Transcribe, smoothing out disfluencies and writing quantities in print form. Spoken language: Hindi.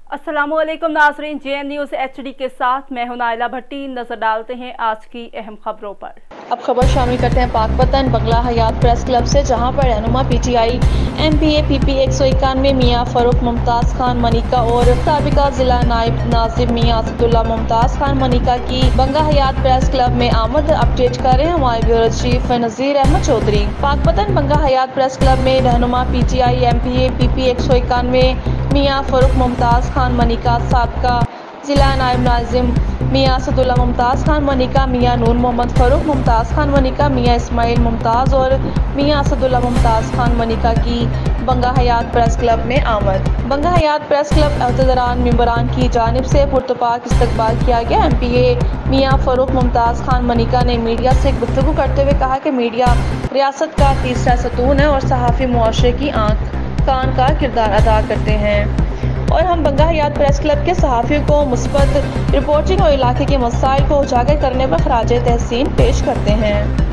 अस्सलामुअलैकुम नाज़रीन, JN न्यूज़ HD के साथ मैं हूं नाइला भट्टी। नजर डालते हैं आज की अहम खबरों पर। अब खबर शामिल करते हैं पाकपतन बंगला हयात प्रेस क्लब से, जहां पर रहनुमा PTI MPA PP 191 मियां फ़ारूक मुमताज़ खान मनिका और साबिका जिला नायब नाजिम मियां असदुल्ला मुमताज़ खान मनिका की बंगला हयात प्रेस क्लब में आमद अपडेट कर रहे हैं हमारे ब्यूरो चीफ नज़ीर अहमद चौधरी। पाकपतन बंगला हयात प्रेस क्लब में रहनुमा PTI MPA PP 191 मियां फ़ारूक मुमताज़ खान मनिका, साबिका जिला नायब नाजिम मियां असदुल्ला मुमताज़ खान मनिका, मियां नूर मोहम्मद फ़ारूक मुमताज़ खान मनिका, मियां इस्माइल मुमताज़ और मियां असदुल्ला मुमताज़ खान मनिका की बंगला हयात प्रेस क्लब में आमद। बंगला हयात प्रेस क्लब अहदेदारान मेंबरान की जानिब से पुरतपाक इस्तकबाल किया गया। MPA मियां फ़ारूक मुमताज़ खान मनिका ने मीडिया से गुफ्तगू करते हुए कहा कि मीडिया रियासत का तीसरा सतून है और सहाफ़ी मुआशरे की आँख कान का किरदार अदा करते हैं और हम बंगला हयात प्रेस क्लब के सहाफ़ियों को मुस्बत रिपोर्टिंग और इलाके के मसाइल को उजागर करने पर खराज तहसीन पेश करते हैं।